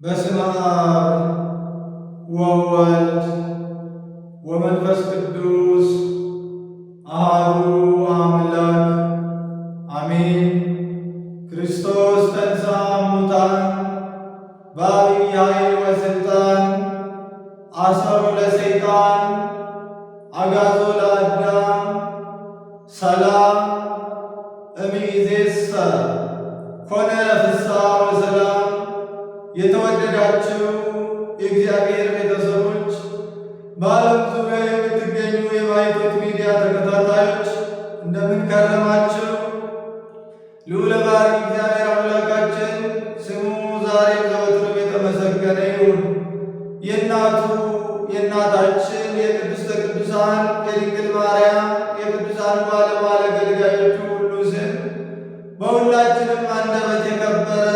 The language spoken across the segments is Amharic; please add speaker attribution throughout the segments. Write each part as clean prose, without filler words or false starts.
Speaker 1: በስመ አብ ወወልድ ወመንፈስ ቅዱስ አሐዱ አምላክ አሜን። ክርስቶስ ተንሥአ እሙታን በዐቢይ ኃይል ወሥልጣን አሰሮ ለሰይጣን አግዓዞ ለአዳም ሰላም እምይእዜሰ ኮነ ፍስሐ ወሰላም። የተወደዳችሁ የእግዚአብሔር ቤተሰቦች፣ በዓለም ዙሪያ የምትገኙ የማኅቶት ሚዲያ ተከታታዮች እንደምን ከረማችሁ? ልዑለ ባሕርይ እግዚአብሔር አምላካችን ስሙ ዛሬም ዘወትርም የተመሰገነ ይሁን። የእናታችን የቅድስተ ቅዱሳን የድንግል ማርያም የቅዱሳን ባለሟል አገልጋዮቹ ሁሉ ስም በሁላችንም አንደበት የከበረ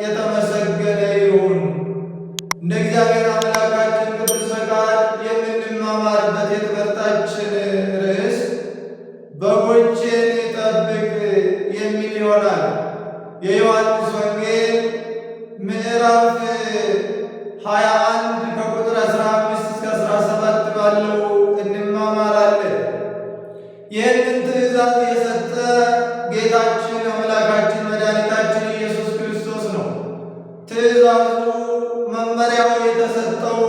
Speaker 1: የተመሰገነ ይሁን። እንደ እግዚአብሔር አምላካችን ቅዱስ ፈቃድ የምንማማርበት የትምህርታችን ርዕስ በጎቼን ጠብቅ የሚል ይሆናል። የዮሐንስ ወንጌል ምዕራፍ 21 ከቁጥር 15 እስከ 17 ባለው እንማማራለን። ይህንን ትእዛዝ የሰጠ ጌታችን አምላካችን መድኃኒታችን ኢየሱስ ክርስቶስ ነው። ትእዛዙ መመሪያው የተሰጠው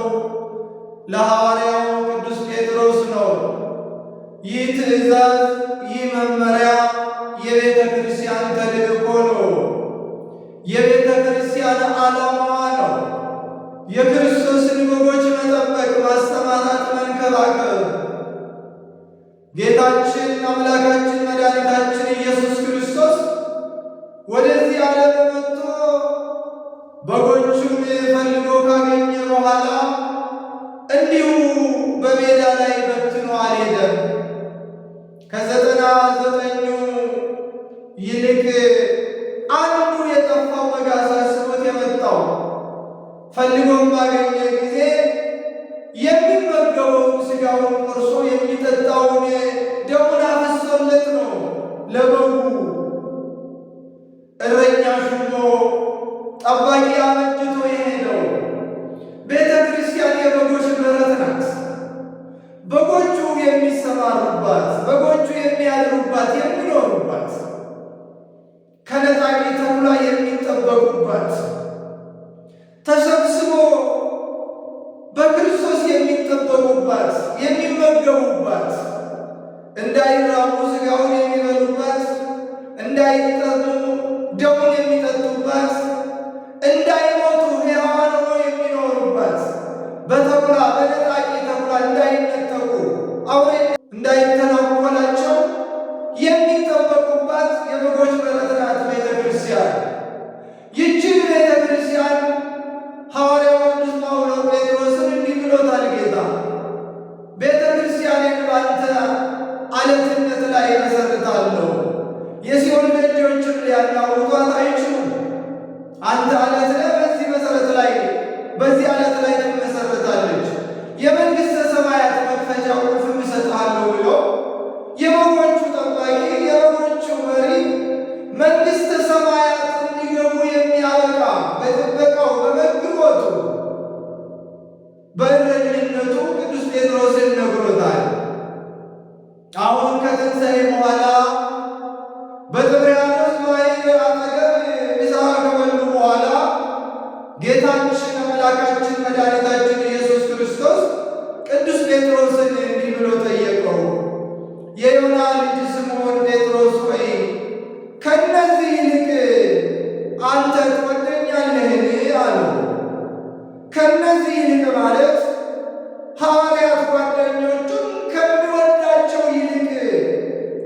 Speaker 1: ለሐዋርያው ቅዱስ ጴጥሮስ ነው። ይህ ትእዛዝ፣ ይህ መመሪያ የቤተ ክርስቲያን ተልእኮ ነው። የቤተ ክርስቲያን ዓላማዋ ነው። የክርስቶስን በጎች መጠበቅ፣ ማስተማራት፣ መንከባከብ። ጌታችን አምላካችን መድኃኒታችን ኢየሱስ ክርስቶስ ወደዚህ ዓለም መጥቶ በጎቹን ፈልጎ ካገኘ በኋላ እንዲሁ በሜዳ ላይ በትኖ አልሄደም። ከ99 ይልቅ አንዱ የጠፋው በግ አሳስቦት የመጣው ፈልጎም ባገኘ ጊዜ የሚመገበውን ሥጋውን ቆርሶ የሚጠጣውን ደሙን አፍስሶለት ነው ለበጉ እረኛ ሹሞ ጠባቂ አበጅቶ የሄደው። ቤተ ክርስቲያን የበጎች በረት ናት። በጎቹ የሚሰማሩባት፣ በጎቹ የሚያድሩባት፣ የሚኖሩባት፣ ከነጣቂ ተኩላ የሚጠበቁባት፣ ተሰብስቦ በክርስቶስ የሚጠበቁባት፣ የሚመገቡባት፣ እንዳይራቡ ሥጋውን የሚበሉባት፣ እንዳይጠሙ ደሙን የሚጠጡባት፣ እንዳይሞቱ ሕያዋን ሆነው የሚኖሩባት፣ በተኩላ በነጣቂ ተኩላ እንዳይነጠቁ አውሬ እንዳይተናኮላቸው የሚጠበቁባት የበጎች በረት ናት ቤተ ክርስቲያን። ይህችን ቤተ ክርስቲያን ሐዋርያው ቅዱስ ጴጥሮስን እንዲህ ብሎታል ጌታ። ቤተ ክርስቲያንን ባንተ ዓለትነት ላይ እመሰርታለሁ፣ የሲኦል ደጆችም ሊያናውጧት አይችሉም። አንተ ዓለት ነህ፣ በዚህ መሠረት ላይ በዚህ ዓለት ላይ ትመሠረታለች። የመንግሥተ ሰማያት መክፈቻ ቁልፍም እሰጥሃለሁ ብሎ የበጎቹ ጠባቂ፣ የበጎቹ መሪ መንግሥተ ሰማያት እንዲገቡ የሚያበቃ በጥበቃው በመግቦቱ በእረኝነቱ ቅዱስ ጴጥሮስን ነግሮታል። አሁን ከትንሣኤ በኋላ በጥብርያዶስ ባሕር አጠገብ ምሳ ከበሉ በኋላ ጌታችን አምላካችን መድኃኒታችን ኢየሱስ ክርስቶስ ቅዱስ ጴጥሮስን እንዲህ ብሎ ጠየቀው። የዮና ልጅ ስምዖን ጴጥሮስ ሆይ ከእነዚህ ይልቅ አንተ ትወደኛለህን? አለው። ከእነዚህ ይልቅ ማለት ሐዋርያት ጓደኞቹን ከሚወዳቸው ይልቅ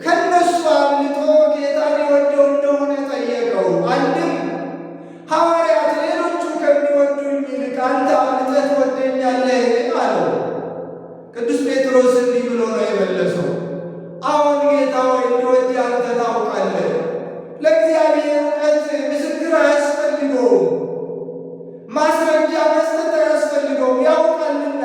Speaker 1: ከነሱ አብልጦ ጌታን የወደው እንደሆነ ጠየቀው። አንድም ሐዋርያት ሌሎቹ ከሚወዱኝ ይልቅ አንተ አብልጠህ ትወደኛለህን? አለው። ቅዱስ ጴጥሮስ እንዲህ ብሎ ነው የመለሰው፣ አዎን ጌታ ሆይ እንድወድ አንተ ታውቃለህ። ለእግዚአብሔር እውቀት ምስክር አያስፈልገውም፣ ማስረጃ መስጠት አያስፈልገውም። ያውቃልና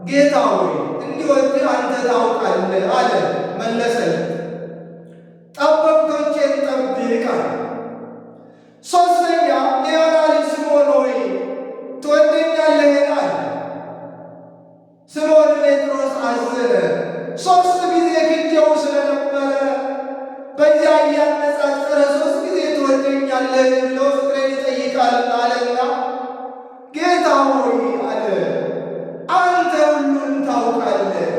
Speaker 1: ጌታ ሆይ እንዲወድህ አንተ ታውቃለህ አለ። መለሰለት፣ ጠበብቶቼን ጠብቅ አለ። ሦስተኛ የዮና ልጅ ስምዖን ሆይ ትወደኛለህን አለ። ስምዖን ጴጥሮስ አዘነ። 3 ጊዜ ክጄው ስለነበረ በዚያ እያነጻጸረ 3 ጊዜ ትወደኛለህ ብሎ ፍቅሬን ይጠይቃል አለና ጌታ ሆይ አለ አንተ ሁሉን ታውቃለህ፣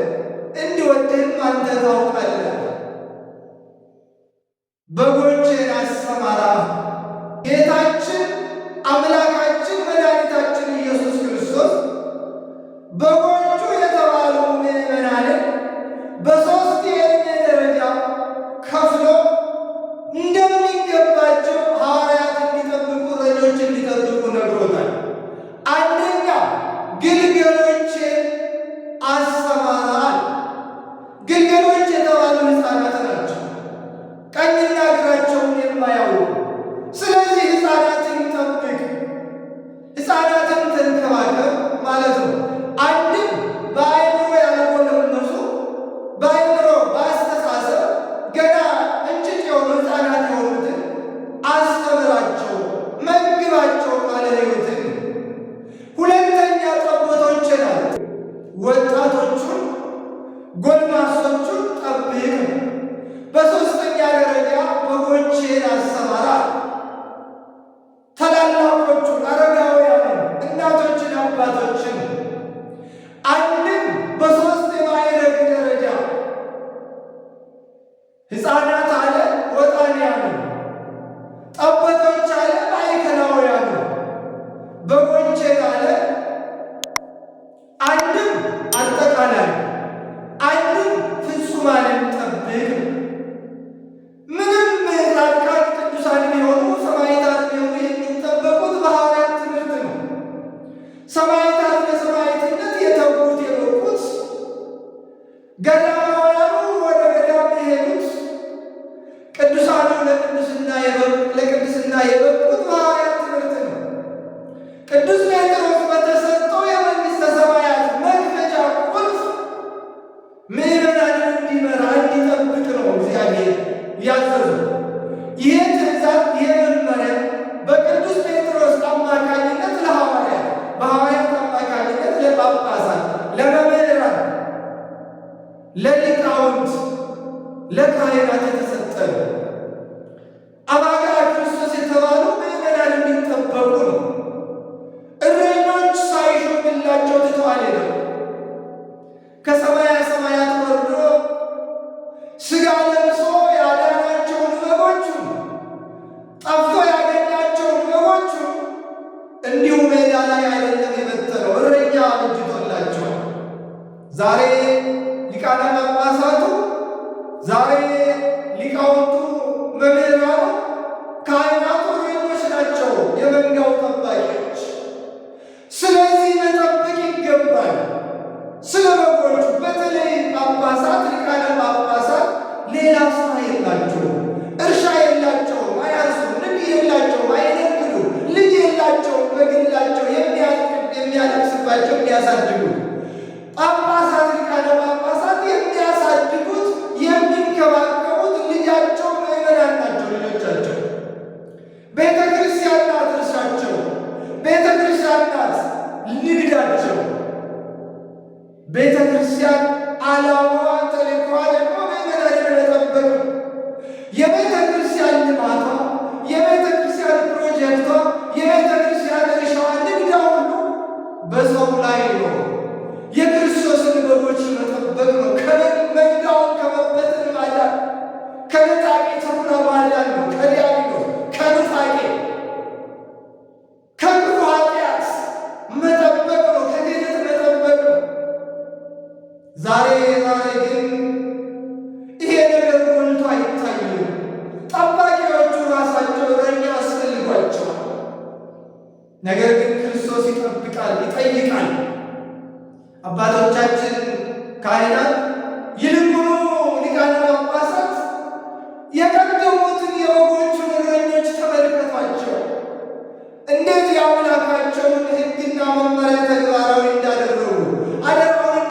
Speaker 1: እንዲወድህም አንተ ታውቃለህ። በጎቼን አሰማራ። ጌታችን አምላካችን መድኃኒታችን ኢየሱስ ክርስቶስ በጎቹ የተባሉ ምዕመናንን በ3 የዕድሜ ደረጃ ከፍሎ እንደሚገባቸው ሐዋርያት እንዲጠብቁ፣ እረኞች እንዲጠብቁ ነግሮታል። አንደኛ ግልገሎችን አሰማራል። ግልገሎች የተባሉ ሕፃናት ናቸው፣ ቀኝና ግራቸውን የማያውቁ። ስለዚህ ሕፃናትን ጠብቅ፣ ሕፃናትን ተንከባከብ ማለት ነው። አንድም በአእምሮ ያልጎለመሱ በአእምሮ በአስተሳሰብ ገና እንጭጭ የሆኑ ሕፃናት የሆኑትን አስተምራቸው፣ መግባቸው ቃለ ሕይወትን። ሁለተኛ ጠቦቶችን አለ ወጣቶቹን ጎልማሶቹን ጠብቅ። በሦስተኛ ደረጃ በጎቼን አሰማራ። ታላላቆቹን አረጋውያንን፣ እናቶችን፣ አባቶችን አንድም በ3 የማዕረግ ደረጃ ሕፃናት አለ ወጣንያኑ፣ ጠቦቶች አለ ማዕከላውያኑ፣ በጎቼን አለ አንድም አጠቃላይ አንድም ፍጹማንን ጠብቅ። ምንም ጻድቃን ቅዱሳን ቢሆኑ ሰማዕታት ቢሆኑ የሚጠበቁት በሐዋርያት ትምህርት ነው። ሰማዕታት ለሰማዕትነት የተጉት የበቁት፣ ገዳማውያኑ ወደ ገዳም የሄዱት፣ ቅዱሳኑ ለቅድስና የበቁት በሐዋርያት ትምህርት ነው። ቅዱስ ጴጥሮስ በተሰጠው የመንግሥተ ሰማያት መክፈቻ ቁልፍ ምዕመናንን እንዲመራ እንዲጠብቅ ነው እግዚአብሔር ያዘዘው። ይህ ትእዛዝ፣ ይህ መመሪያ በቅዱስ ጴጥሮስ አማካኝነት ለሐዋርያት፣ በሐዋርያት አማካኝነት ለጳጳሳት፣ ለመምህራን፣ ለሊቃውንት፣ ለካህናት የተሰጠ ነው። አባጋ ክርስቶስ የተባሉ ምዕመናን እንዲጠበቁ ነው። እረኞች ሳይሾምላቸው ትተዋል ነው። ከሰማያ ሰማያት ወርዶ ሥጋ ለብሶ ያዳናቸውን በጎቹን፣ ጠፍቶ ያገኛቸውን በጎቹን እንዲሁ ሜዳ ላይ አይደለም የበተነው፣ እረኛ አበጅቶላቸዋል። ዛሬ ሊቃነ ጳጳሳቱ፣ ዛሬ ሊቃውንቱ፣ መምህራኑ፣ ካህናቱ እረኞች ናቸው፣ የመንጋው ጠባቂዎች። ስለዚህ መጠበቅ ይገባል። ስለ በጎቹ በተለይ ጳጳሳት፣ ሊቃነ ጳጳሳት ሌላ ስራ የላቸውም፣ እርሻ የላቸውም፣ አያርሱም፣ ንግድ የላቸውም፣ አይነግዱም፣ ልጅ የላቸውም፣ በግላቸው የሚያለቅስባቸው የሚያሳድጉ ጳጳሳት፣ ሊቃነ ጳጳሳት የሚያሳድጉት የሚንከባከቡት ልጃቸው ምዕመናን ናቸው። ልጆቻቸው ቤተ ክርስቲያን ናት እርሻቸው፣ ቤተ ክርስቲያን ናት ንግዳቸው። ቤተ ክርስቲያን ዓላማዋ ተልእኮዋ ደግሞ ምዕመናንን መጠበቅ ነው። የቤተ ክርስቲያን ልማቷ፣ የቤተ ክርስቲያን ፕሮጀክቷ፣ የቤተ ክርስቲያን እርሻዋ፣ ንግዳ ሁሉ በሰው ላይ ነው። የክርስቶስን በጎች መጠበቅ ነው። መንጋውን ከመበተን ማዳን፣ ከነጣቂ ተኩላ ማዳን ነው። ከዲያብሎስ ከኑፋቄ ከክፉ ኃጢአት መጠበቅ ነው። ከክህደት መጠበቅ ነው። ዛሬ ግን ይሄ ነገር ጎልቶ አይታይም። ጠባቂዎቹ ራሳቸው እረኛ አስፈልጓቸዋል። ነገር ግን ክርስቶስ ይጠብቃል፣ ይጠይቃል። አባቶቻችን ካህናት፣ ይልቁኑ ሊቃነ ጳጳሳት የቀደሙትን የበጎቹን እረኞች ተመልከቷቸው። እንዴት የአምላካቸውን ሕግና መመሪያ ተግባራዊ እንዳደረጉ፣ አደራውን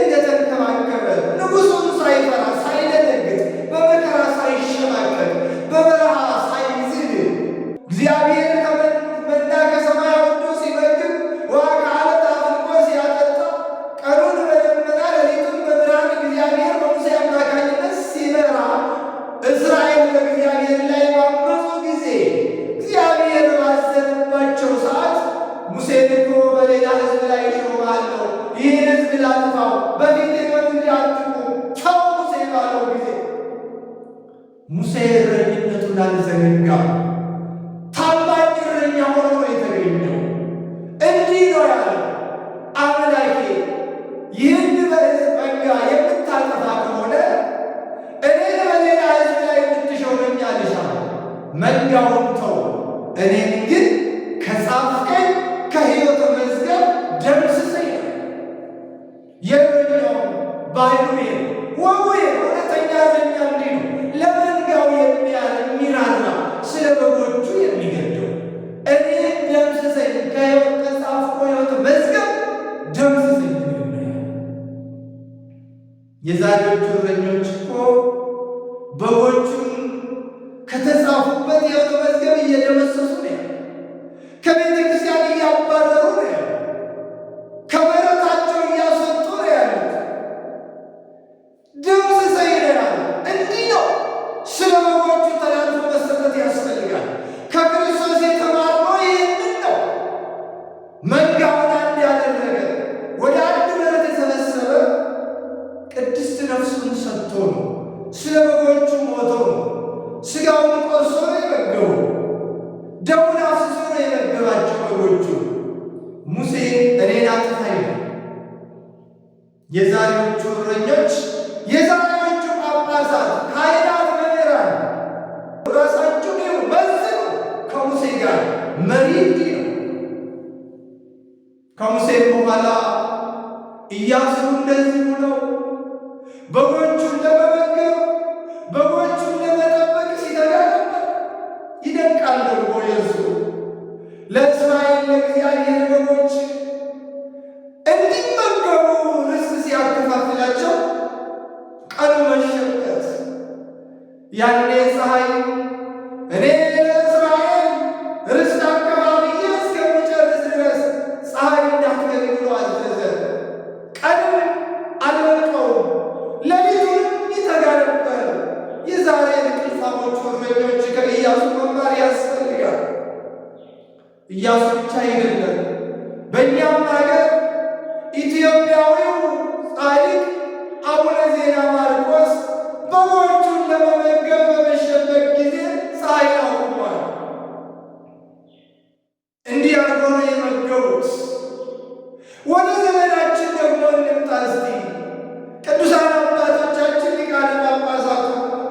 Speaker 1: እንደተንከባከበ ንጉሡን ሳይፈራ ሳይደነግጥ በመከራ ሳይሸማቀቅ በበረሃ ሳይዝል እግዚአብሔር መና ከሰማይ አውርዶ ሲመግብ ውሃ ከዓለት አፍልቆ ሲያጠጣ ቀኑን በደመና ሌሊቱን በብርሃን እግዚአብሔር በሙሴ አማካኝነት ሲመራ እስራኤል በእግዚአብሔር ላይ ባመፁ ጊዜ እግዚአብሔር ባዘነባቸው ሰዓት ሙሴን እኮ በሌላ ሕዝብ ላይ እሾምሃለሁ፣ ይህን ሕዝብ ላጥፋው፣ በፊቴ በምድር አትቁም ተው ሙሴ ባለው ጊዜ ሙሴ እረኝነቱን አልዘነጋም። ታማኝ እረኛ ሆኖ ነው የተገኘው። እንዲህ ነው ያለው፣ አምላኬ ይህን መንጋ የምታጠፋ ከሆነ እኔን በሌላ ሕዝብ ላይ እንድትሾመኝ አልሻም። መንጋውን ተው፣ እኔን ግን ከጻፍከኝ ከሕይወት መዝገብ ደምስሰኝ። የእረኛው ባህሉ ወጉ እውነተኛ እረኛ እንዲህ ነው። ለመንጋው የሚራራ ስለ በጎቹ የሚገደው እኔን ደምስሰኝ፣ ከጻፍከው ሕይወት መዝገብ ደምስሰኝ። የዛሬዎቹ እረኞች እኮ በጎቹን ከተጻፉበት ሕይወት መዝገብ እየደመሰሱ ነው። ከቤተ ክርስቲያን እያባረሩ ነው ያሉት። ከበረታቸው እያስወጡ ነው ያሉት። ደምስሰኝ ነው ያሉት። እንዲህ ነው ስለ በጎቹ ተላልፎ መሰጠት ያስፈልጋል። ከክርስቶስ የተማርነው ይህንን ነው። መንጋውን አንድ ያደረገ ወደ አንድ በረት የሰበሰበ ቅድስት ነፍሱን ሰጥቶ ነው። ስለ በጎቹ ሞቶ ነው። ሥጋውን ቆርሶ ነው የመገቡ። ደሙን አፍስሶ ነው የመገባቸው በጎቹ። ሙሴ እኔን አጥፋኝ ነው። የዛሬዎቹ እረኞች፣ የዛሬዎቹ ጳጳሳት፣ ካህናት፣ መምህራን ራሳችሁ ነው መዝኑ። ከሙሴ ጋር መሪ እንዲህ ነው። ከሙሴም በኋላ ኢያሱ እንደዚህ ብለው በጎቹን ለመመገብ በጎቹን ለመጠበቅ ሲተጋ ነበር። ይደንቃል ደግሞ የእሱ ለእስራኤል ለእግዚአብሔር በጎች እንዲመገቡ ርስት ሲያከፋፍላቸው ቀኑ መሸበት። ያኔ ፀሐይ እኔ ለእስራኤል ርስት አካባቢዬ እስከሚጨርስ ድረስ ፀሐይ እንዳትገቢ ብሎ አዘዘ። ቀንም አልበቃውም፣ ሌሊቱንም ይተጋ ነበር። የዛሬ እንቅልፋሞቹ እረኞች ከኢያሱ መማር ያስፈልጋል። ኢያሱ ብቻ አይደለም፣ በእኛም ሀገር ኢትዮጵያዊው ጻድቅ አቡነ ዜና ማርቆስ በጎቹን ለመመገብ በመሸበት ጊዜ ፀሐይ አቁሟል። እንዲህ አድርጎ ነው የመገቡት። ወደ ዘመናችን ደግሞ እንምጣ እስቲ። ቅዱሳን አባቶቻችን ሊቃነ ጳጳሳቱ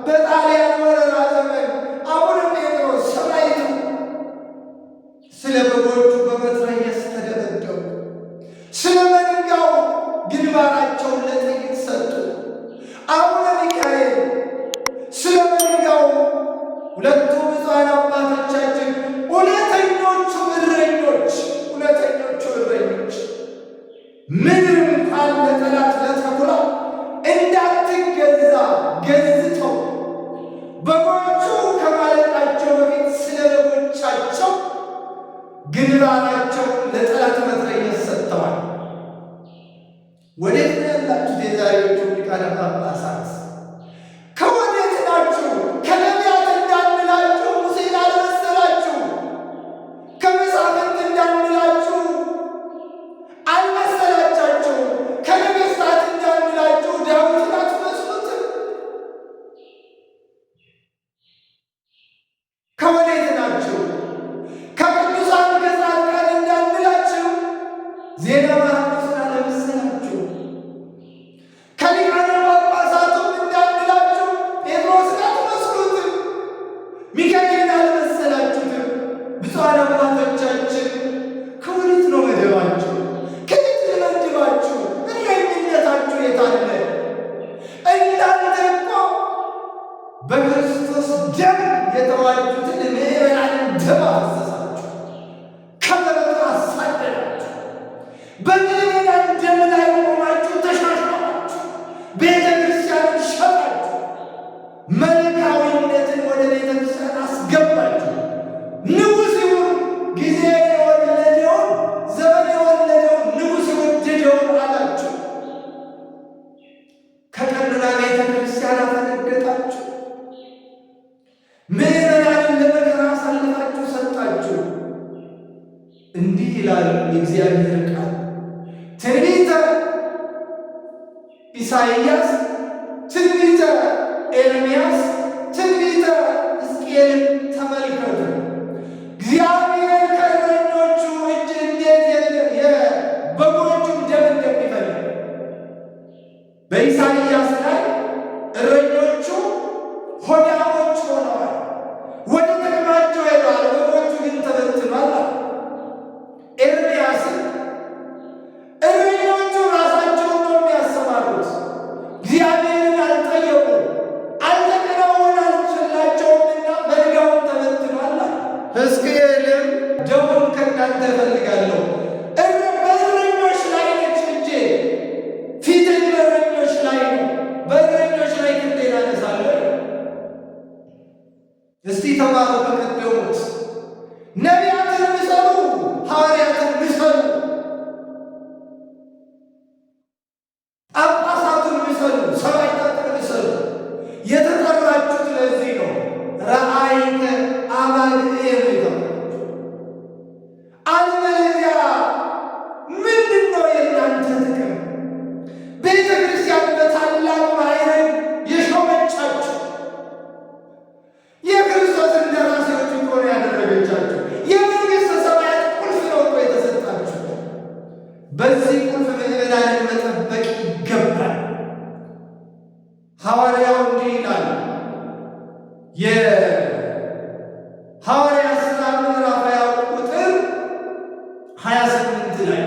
Speaker 1: በጣሊያን ወረራ ዘመን አቡነ ጴጥሮስ ሰማዕቱ ስለ በጎቹ በመትረየስ ተደበደቡ። ስለ መንጋው ግንባራቸውን ለጥይት ሰጡ። አቡነ ሚካኤል ስለ መንጋው ሁለቱ ብፁዓን አባቶቻችን እውነተኞቹ እረኞች ምድር እንኳን ለጠላት ለተኩላ እንዳትገዛ ገዝተው በጎቹ ከማለቃቸው በፊት ስለ በጎቻቸው ግንባራቸውን ለጠላት መትረየስ ሰጥተዋል። ወዴት ነው ያላችሁት የዛሬዎቹ ሊቃነ ጳጳሳት? ከወዴት ናችሁ? ከነቢያት እንዳንላችሁ ሙሴን አልመሰላችሁ። ከመሳፍንት እንዳንላችሁ አልመሰላቻችሁ። ከነገሥታት እንዳንላችሁ ዳዊትን አትመስሉትም። ከወዴት ናችሁ? ከቅዱሳን ከጻድቃን እንዳንላችሁ ዜና ማርቆስን አልመሰላችሁ። ከሊቃነ ጳጳሳቱም እንዳንላችሁ ጴጥሮስን አትመስሉትም። ሚካኤልን አልመሰላችሁትም። ብፁዓን አባቶቻችን ከወዴት ነው መደባችሁ? ከየት ልመድባችሁ? እረኝነታችሁ የታለ? እናንተ እኮ በክርስቶስ ደም የተዋጁትን ምዕመናንን ደም አፈሰሳችሁ፣ ከበረቱ አሳደዳችሁ። በምዕመናን ደም ላይ ቆማችሁ ተሻሻሉ። ምዕመናንን ለመከራ አሳልፋችሁ ሰጣችሁ። እንዲህ ይላል የእግዚአብሔር ቃል። ትንቢተ ኢሳይያስ፣ ትንቢተ ኤርምያስ፣ ትንቢተ ሕዝቅኤልን ተመልከቱ። እግዚአብሔር ከእረኞቹ እጅ እንዴት የበጎቹን ደም እንደሚፈልግ በኢሳይያስ ላይ እረኞቹ ሆዳሞች ሆነዋል፣ ወደ ጥቅማቸው ሄደዋል፣ በጎቹ ግን ተበትኗል። ኤርምያስን እረኞቹ ራሳቸውን ነው የሚያሰማሩት፣ እግዚአብሔርን አልጠየቁ፣ አልተከናወነላቸውምና መንጋውን ተበትኗል። ሕዝቅኤልም ደሙን ከእናንተ እፈልጋለሁ፣ በእረኞች ላይ ነች እጄ፣ ፊቴን በእረኞች ላይ ነው፣ በእረኞች ላይ ክንዴን አነሳለሁ። እስቲ ተማሩ ከቀደሙት ነቢያትን ምሰሉ፣ ሐዋርያትን ምሰሉ፣ ጳጳሳቱን ምሰሉ፣ ሰማዕታትን ምሰሉ። የተጠራችሁት ለዚህ ነው። ረአይተ አባግዕ የተባላችሁ። አለበለዚያ ምንድን ነው የእናንተ ጥቅም? ቤተ ክርስቲያን በታላቅ ማዕረግ የሾመቻችሁ የክርስቶስ እንደራሴዎች እኮ ነው ያደረገቻችሁ። የመንግሥተ ሰማያት ቁልፍ ነው እኮ የተሰጣችሁ። በዚህ ቁልፍ ምዕመናንን መጠበቅ ይገባል። ሐዋርያው እንዲህ ይላል፣ የሐዋርያት ሥራ ምዕራፍ 20 ቁጥር 28 ላይ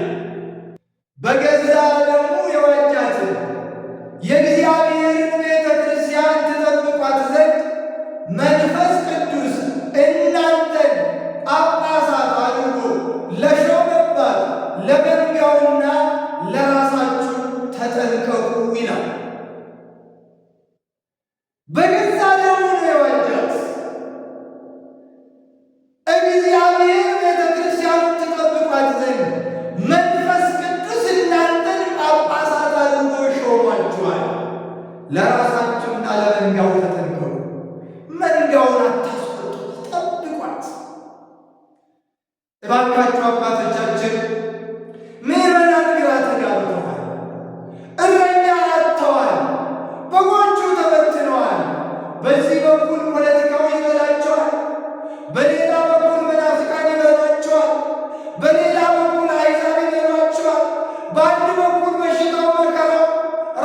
Speaker 1: በገዛ ደሙ የዋጃትን የእግዚአብሔርን ቤተ ክርስቲያን ትጠብቋት ዘንድ መንፈስ ቅዱስ እናንተን ጳጳሳት አድርጎ ለሾመባት ለመንጋውና ለራሳችሁ ተጠንቀቁ ይላል። በገዛ ደሙ ነው የዋጃት። እግዚአብሔር ቤተ ክርስቲያኑን ትጠብቋት ዘንድ መንፈስ ቅዱስ እናንተን ጳጳሳት አድርጎ ሾሟችኋል። ለራሳችሁና ለመንጋው ተጠንቀቁ። መንጋውን አታስቆጡ፣ ጠብቋት። እባካችሁ አባቶቻችን፣ ምዕመናን ግራ ተጋብተዋል፣ እረኛ አጥተዋል፣ በጎቹ ተበትነዋል። በዚህ በኩል ፖለቲካው ይበላቸዋል፣ በሌላ በኩል መናፍቃን ይበላቸዋል፣ በሌላ በኩል አሕዛብ ይበላቸዋል፣ በአንድ በኩል በሽታው፣ መከራው፣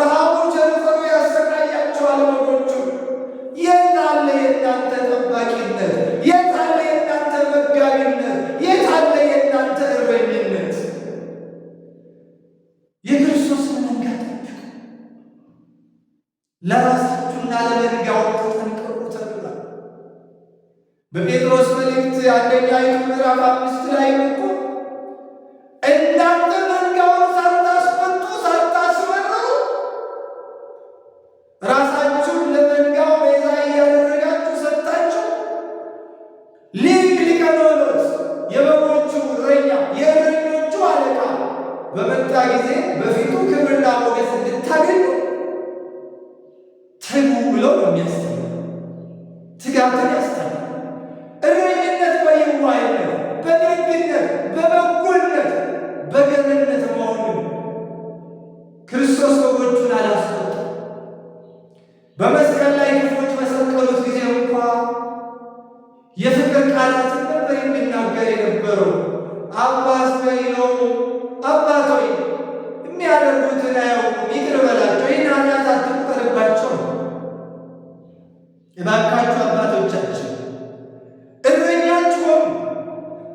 Speaker 1: ረሃቡ፣ ቸነፈሩ ያሰቃያቸዋል በጎቹ። የት አለ የእናንተ ጠባቂነት? የት አለ የእናንተ መጋቢነት? የት አለ የእናንተ እረኝነት? የክርስቶስን መንጋ ጠብቁ፣ ለራሳችሁና ለመንጋው ተጠንቀቁ ተብሏል። በጴጥሮስ መልእክት አንደኛይቱ ምዕራፍ 5 ላይ እኮ እናንተ መንጋውን ሳታስቆጡ ሳታስመሩ ራሳችሁን ለመንጋው ቤዛ እያደረጋችሁ ሰጥታችሁ ሊቅ ሊቀ ኖሎት የበጎቹ እረኛ የእረኞቹ አለቃ በመጣ ጊዜ በፊቱ ክብርና ሞገስ እንድታገኙ ትጉ ብለው ነው የሚያስተምር። ትጋትን ያስተምር። እረኝነት በየዋህነት፣ በደግነት፣ በበጎነት፣ በገርነት መሆኑን ክርስቶስ በጎቹን አላስቆጣም። በመስቀል ላይ ክፎች በሰቀሉት ጊዜ እንኳ የፍቅር ቃላትን ነበር የሚናገር የነበረው። አባት በይለው አባት ሆይ የሚያደርጉትን አያውቁም፣ ይቅር በላቸው፣ ይህን ኃጢአት አትቁጠርባቸው። እባካችሁ አባቶቻችን እረኞች ሆኑ።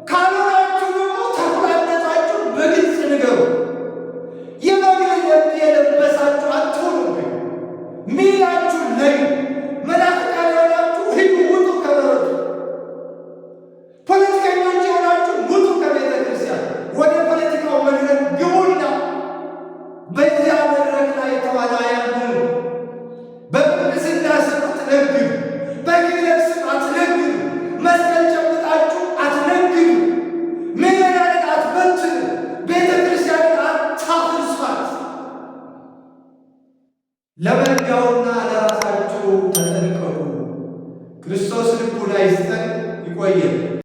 Speaker 1: ካልሆናችሁ ደግሞ ተኩላነታችሁን በግልጽ ንገሩ። የበግ ለምድ የለበሳችሁ አትሆኑ፣ ሚላችሁ ለዩ። ክርስቶስ ልቡና ይስጠን። ይቆየን።